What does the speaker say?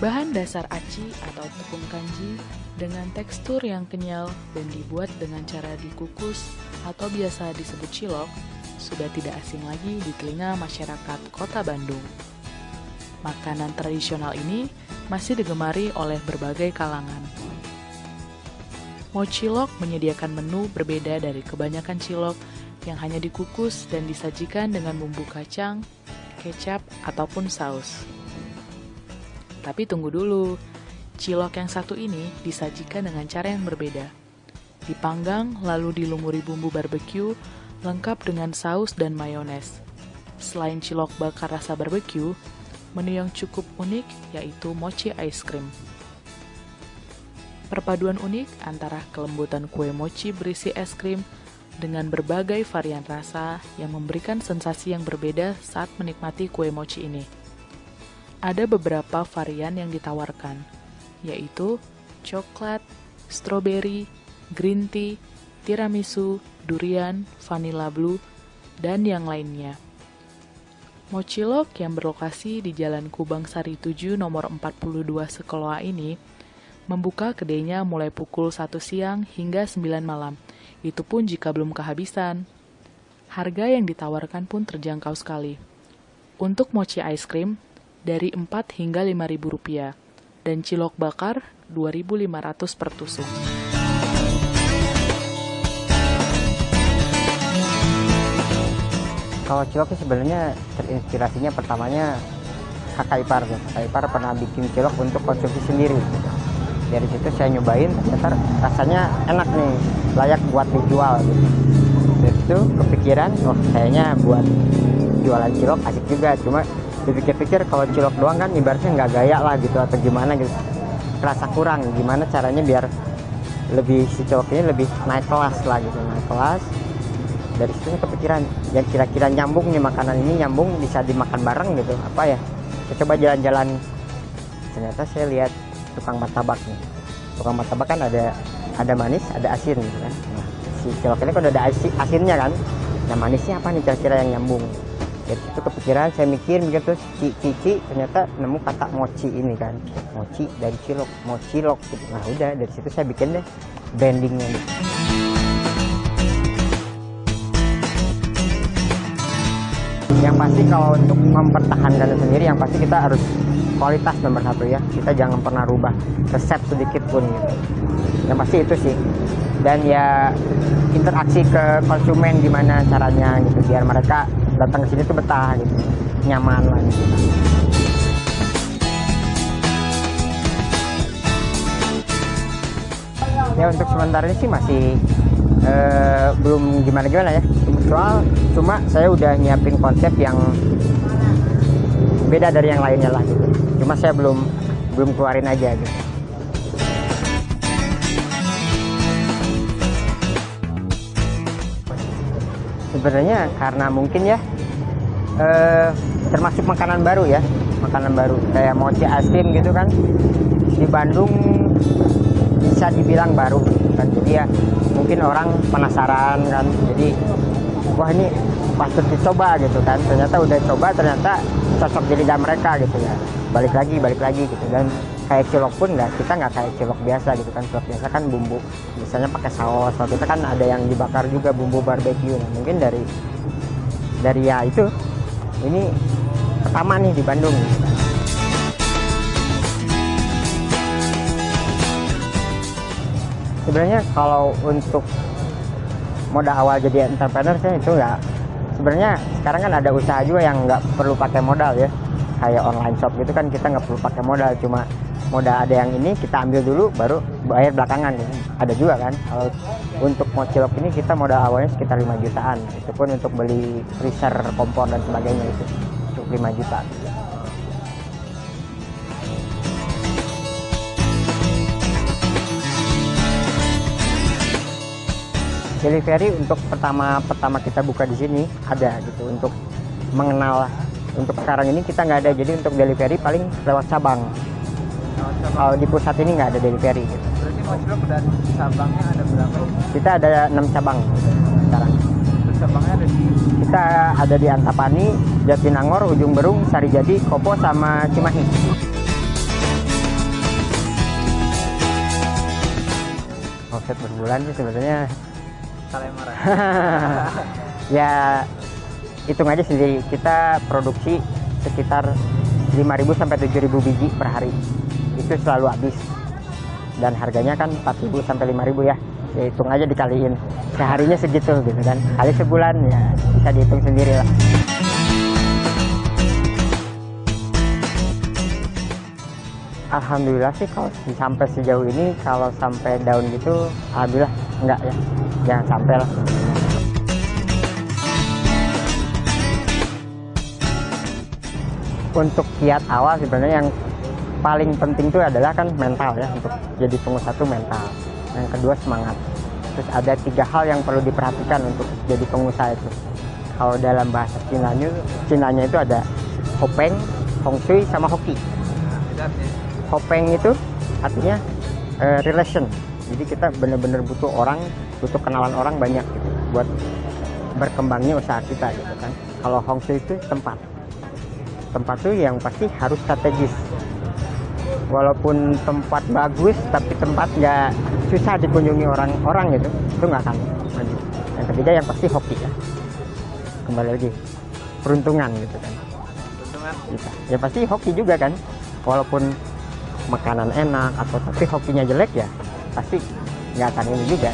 Berbahan dasar aci atau tepung kanji dengan tekstur yang kenyal dan dibuat dengan cara dikukus atau biasa disebut cilok, sudah tidak asing lagi di telinga masyarakat Kota Bandung. Makanan tradisional ini masih digemari oleh berbagai kalangan. Mochilok menyediakan menu berbeda dari kebanyakan cilok yang hanya dikukus dan disajikan dengan bumbu kacang, kecap, ataupun saus. Tapi tunggu dulu, cilok yang satu ini disajikan dengan cara yang berbeda. Dipanggang lalu dilumuri bumbu barbeque lengkap dengan saus dan mayones. Selain cilok bakar rasa barbeque, menu yang cukup unik yaitu mochi ice cream. Perpaduan unik antara kelembutan kue mochi berisi es krim dengan berbagai varian rasa yang memberikan sensasi yang berbeda saat menikmati kue mochi ini. Ada beberapa varian yang ditawarkan, yaitu coklat, stroberi, green tea, tiramisu, durian, vanilla blue, dan yang lainnya. Mochilok yang berlokasi di Jalan Kubang Sari 7 nomor 42 Sekeloa ini membuka kedainya mulai pukul 1 siang hingga 9 malam, itu pun jika belum kehabisan. Harga yang ditawarkan pun terjangkau sekali. Untuk mochi ice cream, dari 4 hingga 5.000 rupiah, dan cilok bakar 2.500 per tusuk. Kalau cilok sih sebenarnya terinspirasinya pertamanya kakak ipar. Kakak ipar pernah bikin cilok untuk konsumsi sendiri. Dari situ saya nyobain, ternyata rasanya enak nih, layak buat dijual. Dari itu kepikiran, kayaknya buat jualan cilok asik juga. Cuma dipikir-pikir kalau cilok doang kan ibaratnya nggak gaya lah gitu atau gimana gitu, rasa kurang. Gimana caranya biar lebih si cilok ini lebih naik kelas lah gitu, naik kelas. Dari situ kepikiran yang kira-kira nyambung nih, makanan ini nyambung bisa dimakan bareng gitu, apa ya, saya coba jalan-jalan. Ternyata saya lihat tukang martabak nih, tukang martabak kan ada manis ada asin gitu kan. Nah, si cilok ini kan ada asinnya kan, nah manisnya apa nih kira-kira yang nyambung. Dari situ kepikiran, saya mikir terus cici, ternyata nemu kata mochi ini kan, mochi dari cilok, mochilok gitu. Nah udah dari situ saya bikin deh brandingnya gitu. Yang pasti kalau untuk mempertahankan sendiri, yang pasti kita harus kualitas nomor satu ya. Kita jangan pernah rubah resep sedikit pun gitu. Yang pasti itu sih. Dan ya interaksi ke konsumen gimana caranya gitu, biar mereka datang ke sini tuh betah gitu, nyaman lah gitu. Ya untuk sementara ini sih masih belum gimana-gimana ya. Cuma saya udah nyiapin konsep yang beda dari yang lainnya lah gitu. Cuma saya belum keluarin aja gitu. Sebenarnya karena mungkin ya termasuk makanan baru ya, makanan baru kayak mochi ice cream gitu kan, di Bandung bisa dibilang baru kan. Jadi ya mungkin orang penasaran kan, jadi wah ini patut dicoba gitu kan. Ternyata udah coba, ternyata cocok di lidah mereka gitu ya, balik lagi gitu. Dan kayak cilok pun kita nggak kayak cilok biasa gitu kan. Cilok biasa kan bumbu biasanya pakai saus, kalau kita kan ada yang dibakar juga bumbu barbeque. Nah, mungkin dari ya itu, ini pertama nih di Bandung gitu kan. Sebenarnya kalau untuk modal awal jadi entrepreneur saya itu nggak, sebenarnya sekarang kan ada usaha juga yang nggak perlu pakai modal ya, kayak online shop gitu kan, kita nggak perlu pakai modal, cuma modal ada yang ini kita ambil dulu baru bayar belakangan gitu. Ada juga kan. Kalau untuk mochilok ini kita modal awalnya sekitar 5 jutaan, itu pun untuk beli freezer, kompor dan sebagainya itu untuk 5 juta. Delivery untuk pertama kita buka di sini ada gitu, untuk mengenal. Untuk sekarang ini kita nggak ada, jadi untuk delivery paling lewat cabang. Kalau di pusat ini nggak ada delivery gitu. Berarti mochilok dari cabangnya ada berapa? Kita ada 6 cabang sekarang. Terus cabangnya ada di? Kita ada di Antapani, Jatinangor, Ujung Berung, Sarijadi, Kopo, sama Cimahi. omset per bulan sih sebenarnya Salah yang marah. ya hitung aja sendiri, kita produksi sekitar 5.000 sampai 7.000 biji per hari, itu selalu habis, dan harganya kan 4.000 sampai 5.000 ya. Ya hitung aja dikaliin seharinya segitu gitu kan, kali sebulan ya bisa dihitung sendiri lah. Alhamdulillah sih kalau sampai sejauh ini, kalau sampai down gitu alhamdulillah enggak ya, jangan sampai lah. Untuk kiat awal sebenarnya yang paling penting itu adalah kan mental ya, untuk jadi pengusaha itu mental. Yang kedua semangat. Terus ada 3 hal yang perlu diperhatikan untuk jadi pengusaha itu. Kalau dalam bahasa Cinanya itu ada hopeng, feng shui, sama hoki. Hopeng itu artinya relation. Jadi kita benar-benar butuh orang, butuh kenalan orang banyak gitu, buat berkembangnya usaha kita gitu kan. Kalau feng shui itu tempat tuh yang pasti harus strategis. Walaupun tempat bagus tapi tempat nggak, susah dikunjungi orang-orang gitu, itu nggak akan maju. Yang ketiga yang pasti hoki ya, kembali lagi peruntungan gitu kan. Peruntungan Bisa. Ya pasti hoki juga kan, walaupun makanan enak atau tapi hokinya jelek ya pasti nggak akan ini juga.